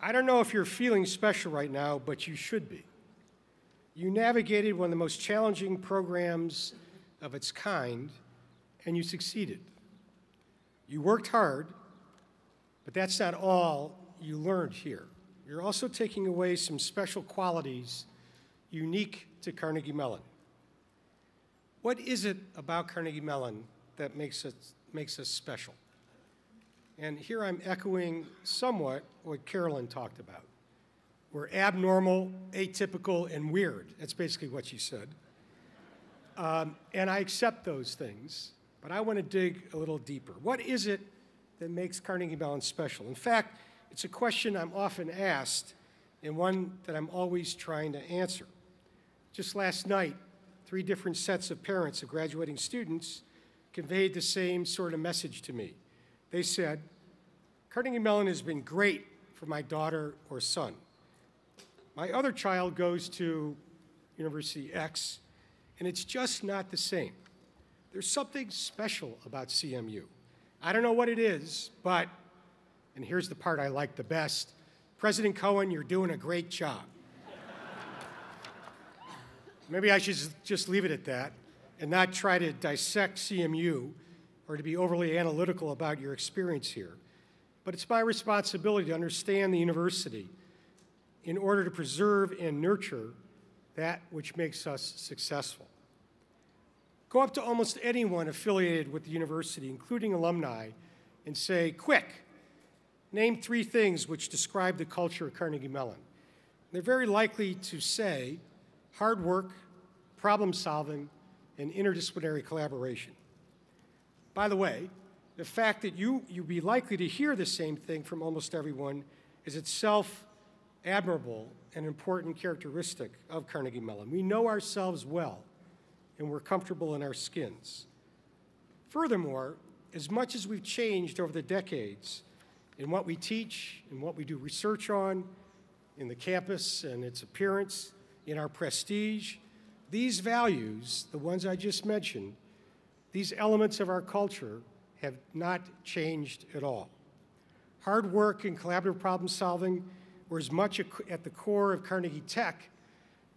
I don't know if you're feeling special right now, but you should be. You navigated one of the most challenging programs of its kind, and you succeeded. You worked hard, but that's not all you learned here. You're also taking away some special qualities unique to Carnegie Mellon. What is it about Carnegie Mellon that makes us special? And here I'm echoing somewhat what Carolyn talked about. We're abnormal, atypical, and weird. That's basically what she said. And I accept those things, but I want to dig a little deeper. What is it that makes Carnegie Mellon special? In fact, it's a question I'm often asked and one that I'm always trying to answer. Just last night, 3 different sets of parents of graduating students conveyed the same sort of message to me. They said, Carnegie Mellon has been great for my daughter or son. My other child goes to University X, and it's just not the same. There's something special about CMU. I don't know what it is, but, and here's the part I like the best, President Cohen, you're doing a great job. Maybe I should just leave it at that and not try to dissect CMU or to be overly analytical about your experience here. But it's my responsibility to understand the university in order to preserve and nurture that which makes us successful. Go up to almost anyone affiliated with the university, including alumni, and say, quick, name 3 things which describe the culture of Carnegie Mellon. They're very likely to say hard work, problem solving, and interdisciplinary collaboration. By the way, the fact that you'd be likely to hear the same thing from almost everyone is itself admirable and important characteristic of Carnegie Mellon. We know ourselves well, and we're comfortable in our skins. Furthermore, as much as we've changed over the decades in what we teach, in what we do research on, in the campus and its appearance, in our prestige, these values, the ones I just mentioned, these elements of our culture have not changed at all. Hard work and collaborative problem solving were as much at the core of Carnegie Tech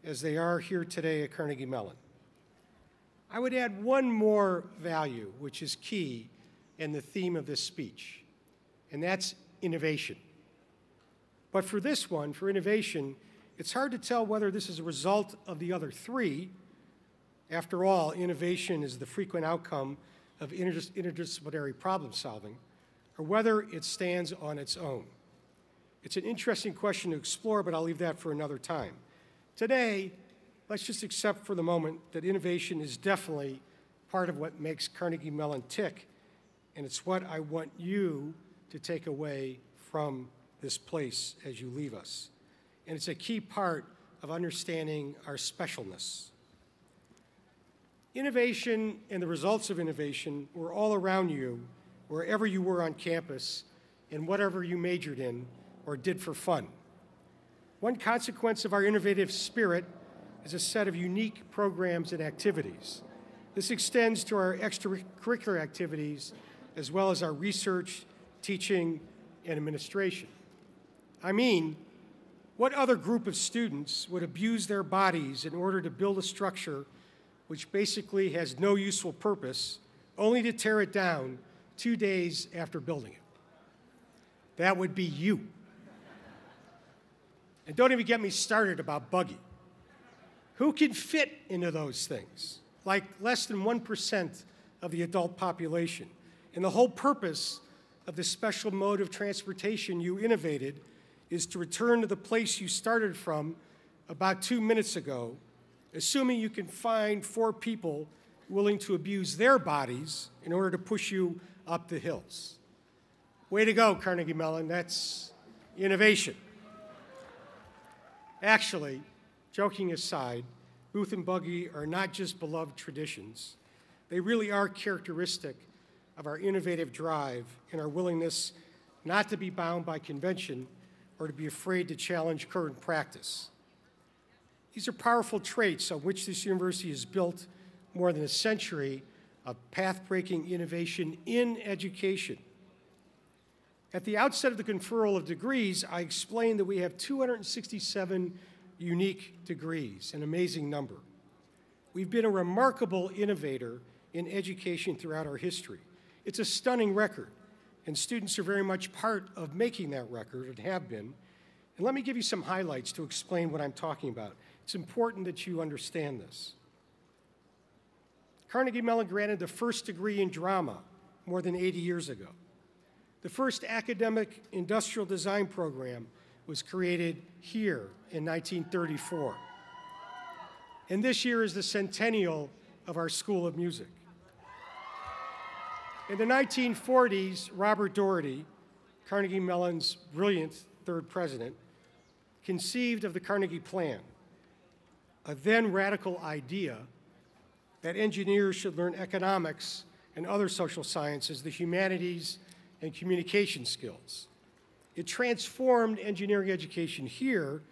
as they are here today at Carnegie Mellon. I would add one more value, which is key in the theme of this speech, and that's innovation. But for this one, for innovation, it's hard to tell whether this is a result of the other 3. After all, innovation is the frequent outcome of interdisciplinary problem solving, or whether it stands on its own. It's an interesting question to explore, but I'll leave that for another time. Today, let's just accept for the moment that innovation is definitely part of what makes Carnegie Mellon tick, and it's what I want you to take away from this place as you leave us. And it's a key part of understanding our specialness. Innovation and the results of innovation were all around you, wherever you were on campus, and whatever you majored in or did for fun. One consequence of our innovative spirit is a set of unique programs and activities. This extends to our extracurricular activities, as well as our research, teaching, and administration. I mean, what other group of students would abuse their bodies in order to build a structure which basically has no useful purpose, only to tear it down 2 days after building it? That would be you. And don't even get me started about buggy. Who can fit into those things? Like less than 1% of the adult population. And the whole purpose of this special mode of transportation you innovated is to return to the place you started from about 2 minutes ago, assuming you can find 4 people willing to abuse their bodies in order to push you up the hills. Way to go, Carnegie Mellon. That's innovation. Actually, joking aside, booth and buggy are not just beloved traditions. They really are characteristic of our innovative drive and our willingness not to be bound by convention or to be afraid to challenge current practice. These are powerful traits on which this university has built more than a century of path-breaking innovation in education. At the outset of the conferral of degrees, I explained that we have 267 unique degrees, an amazing number. We've been a remarkable innovator in education throughout our history. It's a stunning record, and students are very much part of making that record and have been. And let me give you some highlights to explain what I'm talking about. It's important that you understand this. Carnegie Mellon granted the first degree in drama more than 80 years ago. The first academic industrial design program was created here in 1934. And this year is the centennial of our School of Music. In the 1940s, Robert Doherty, Carnegie Mellon's brilliant third president, conceived of the Carnegie Plan, a then radical idea that engineers should learn economics and other social sciences, the humanities, and communication skills. It transformed engineering education here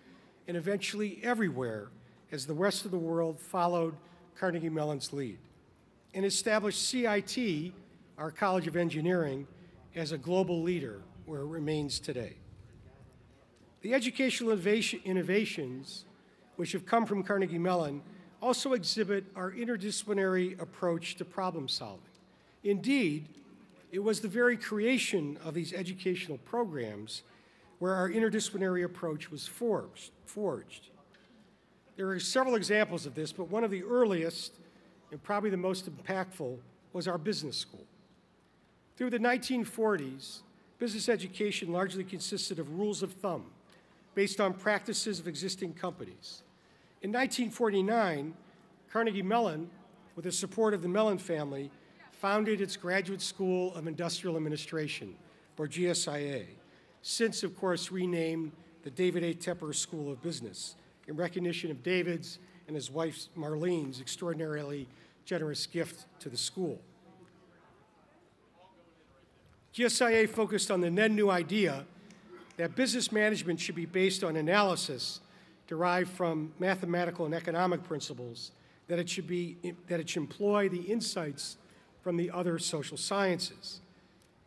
and eventually everywhere as the rest of the world followed Carnegie Mellon's lead, and established CIT, our College of Engineering, as a global leader where it remains today. The educational innovations which have come from Carnegie Mellon also exhibit our interdisciplinary approach to problem solving. Indeed, it was the very creation of these educational programs where our interdisciplinary approach was forged. There are several examples of this, but one of the earliest and probably the most impactful was our business school. Through the 1940s, business education largely consisted of rules of thumb based on practices of existing companies. In 1949, Carnegie Mellon, with the support of the Mellon family, founded its Graduate School of Industrial Administration, or GSIA, since, of course, renamed the David A. Tepper School of Business in recognition of David's and his wife Marlene's extraordinarily generous gift to the school. GSIA focused on the then new idea that business management should be based on analysis derived from mathematical and economic principles, that it should employ the insights from the other social sciences.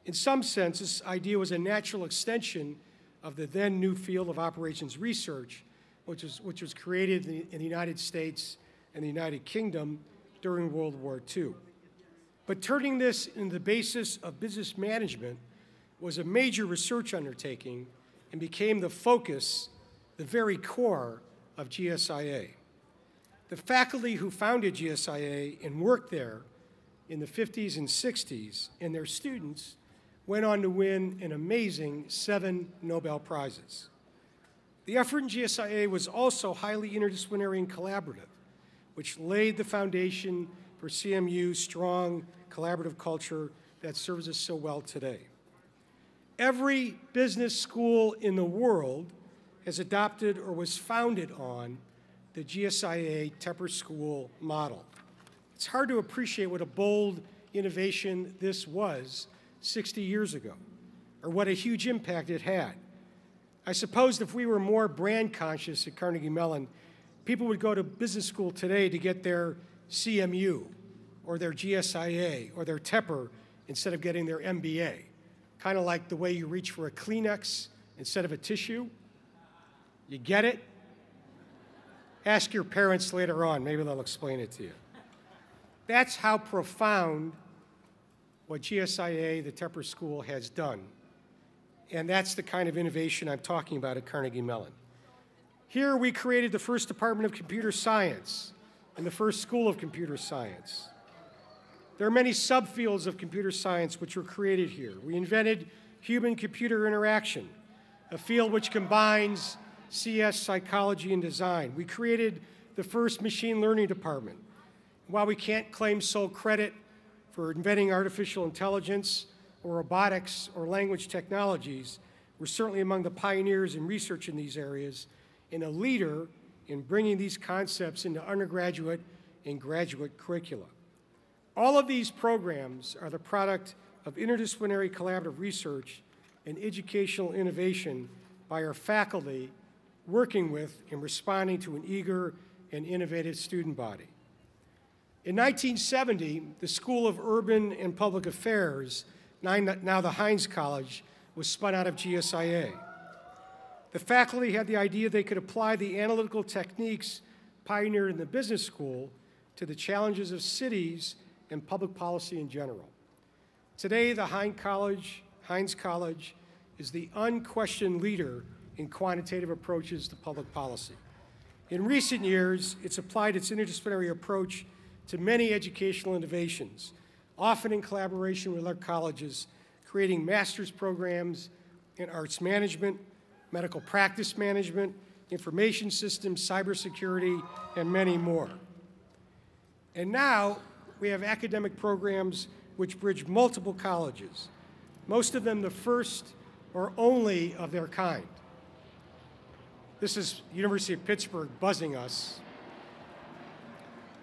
In some sense, this idea was a natural extension of the then new field of operations research, which was created in the United States and the United Kingdom during World War II. But turning this into the basis of business management was a major research undertaking and became the focus, the very core of GSIA. The faculty who founded GSIA and worked there in the 50s and 60s, and their students went on to win an amazing 7 Nobel Prizes. The effort in GSIA was also highly interdisciplinary and collaborative, which laid the foundation for CMU's strong collaborative culture that serves us so well today. Every business school in the world has adopted or was founded on the GSIA Tepper School model. It's hard to appreciate what a bold innovation this was 60 years ago, or what a huge impact it had. I suppose if we were more brand conscious at Carnegie Mellon, people would go to business school today to get their CMU, or their GSIA, or their Tepper, instead of getting their MBA. Kind of like the way you reach for a Kleenex instead of a tissue. You get it? Ask your parents later on, maybe they'll explain it to you. That's how profound what GSIA, the Tepper School, has done. And that's the kind of innovation I'm talking about at Carnegie Mellon. Here we created the first Department of Computer Science and the first School of Computer Science. There are many subfields of computer science which were created here. We invented human-computer interaction, a field which combines CS, psychology, and design. We created the first machine learning department. While we can't claim sole credit for inventing artificial intelligence or robotics or language technologies, we're certainly among the pioneers in research in these areas and a leader in bringing these concepts into undergraduate and graduate curricula. All of these programs are the product of interdisciplinary collaborative research and educational innovation by our faculty working with and responding to an eager and innovative student body. In 1970, the School of Urban and Public Affairs, now the Heinz College, was spun out of GSIA. The faculty had the idea they could apply the analytical techniques pioneered in the business school to the challenges of cities and public policy in general. Today, the Heinz College is the unquestioned leader in quantitative approaches to public policy. In recent years, it's applied its interdisciplinary approach to many educational innovations, often in collaboration with other colleges, creating master's programs in arts management, medical practice management, information systems, cybersecurity, and many more. And now we have academic programs which bridge multiple colleges, most of them the first or only of their kind. This is University of Pittsburgh buzzing us.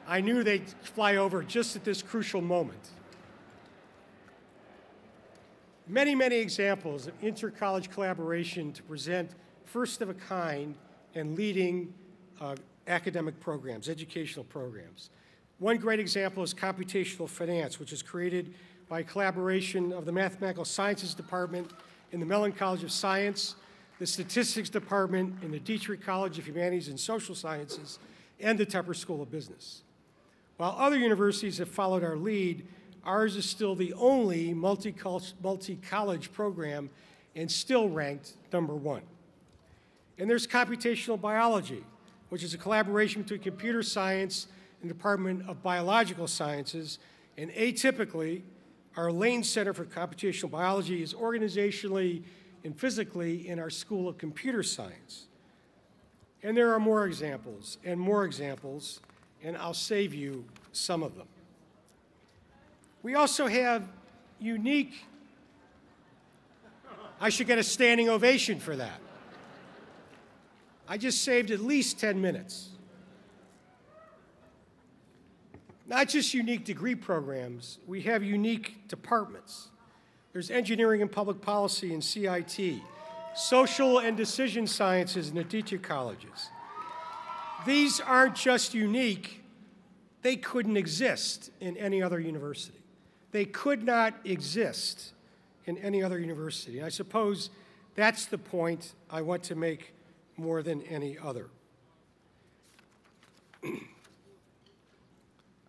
I knew they'd fly over just at this crucial moment. Many, many examples of inter-college collaboration to present first-of-a-kind and leading academic programs, educational programs. One great example is computational finance, which is created by collaboration of the Mathematical Sciences Department in the Mellon College of Science, the Statistics Department in the Dietrich College of Humanities and Social Sciences, and the Tepper School of Business. While other universities have followed our lead, ours is still the only multi-college program and still ranked #1. And there's computational biology, which is a collaboration between computer science and the Department of Biological Sciences. And atypically, our Lane Center for Computational Biology is organizationally and physically in our School of Computer Science. And there are more examples, and I'll save you some of them. We also have unique, I should get a standing ovation for that. I just saved at least 10 minutes. Not just unique degree programs, we have unique departments. There's engineering and public policy in CIT, social and decision sciences in the Dietrich colleges. These aren't just unique, they couldn't exist in any other university. They could not exist in any other university. And I suppose that's the point I want to make more than any other.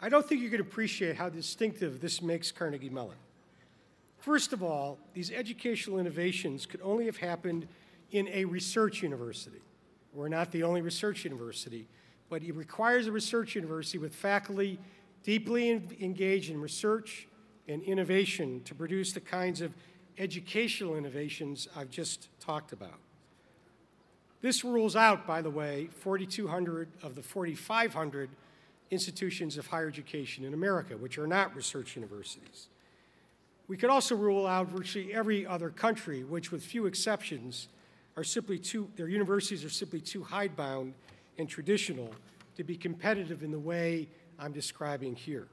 I don't think you can appreciate how distinctive this makes Carnegie Mellon. First of all, these educational innovations could only have happened in a research university. We're not the only research university, but it requires a research university with faculty deeply engaged in research and innovation to produce the kinds of educational innovations I've just talked about. This rules out, by the way, 4,200 of the 4,500 institutions of higher education in America, which are not research universities. We could also rule out virtually every other country, which with few exceptions are simply their universities are simply too hidebound and traditional to be competitive in the way I'm describing here.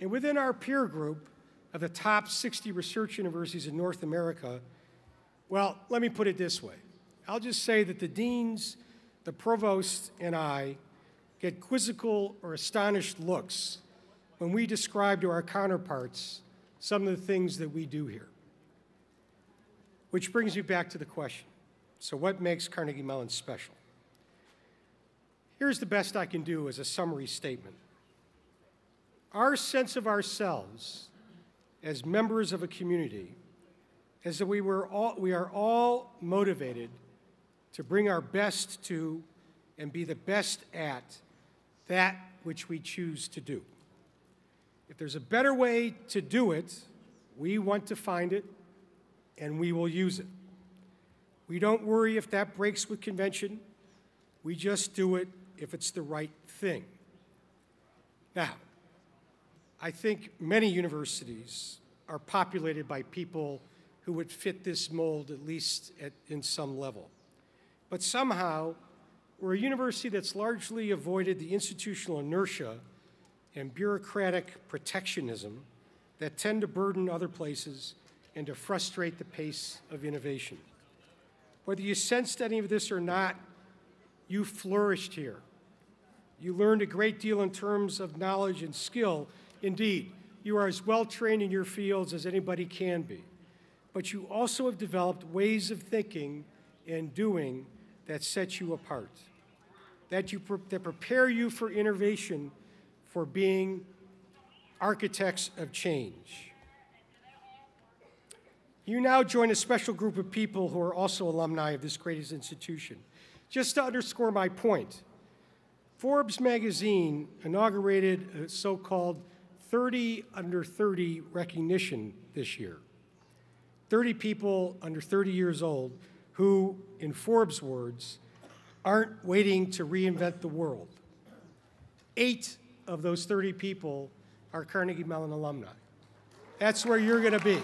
And within our peer group of the top 60 research universities in North America, well, let me put it this way. I'll just say that the deans, the provost, and I get quizzical or astonished looks when we describe to our counterparts some of the things that we do here. Which brings me back to the question. So what makes Carnegie Mellon special? Here's the best I can do as a summary statement. Our sense of ourselves as members of a community is that we are all motivated to bring our best to and be the best at that which we choose to do. If there's a better way to do it, we want to find it, and we will use it. We don't worry if that breaks with convention. We just do it if it's the right thing. Now, I think many universities are populated by people who would fit this mold, at least in some level. But somehow, we're a university that's largely avoided the institutional inertia and bureaucratic protectionism that tend to burden other places and to frustrate the pace of innovation. Whether you sensed any of this or not, you flourished here. You learned a great deal in terms of knowledge and skill. Indeed, you are as well trained in your fields as anybody can be. but you also have developed ways of thinking and doing that set you apart, that prepare you for innovation, for being architects of change. You now join a special group of people who are also alumni of this greatest institution. Just to underscore my point, Forbes magazine inaugurated a so-called 30 under 30 recognition this year. 30 people under 30 years old who, in Forbes' words, aren't waiting to reinvent the world. 8 of those 30 people are Carnegie Mellon alumni. That's where you're going to be.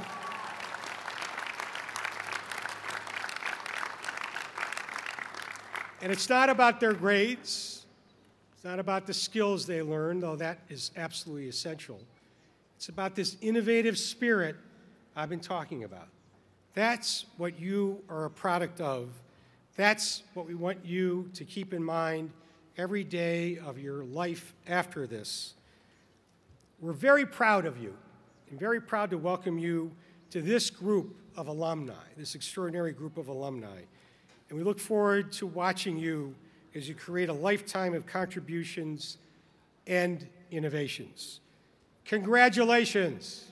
And it's not about their grades. It's not about the skills they learned, though that is absolutely essential. It's about this innovative spirit I've been talking about. That's what you are a product of. That's what we want you to keep in mind every day of your life after this. We're very proud of you and very proud to welcome you to this group of alumni, this extraordinary group of alumni. And we look forward to watching you as you create a lifetime of contributions and innovations. Congratulations.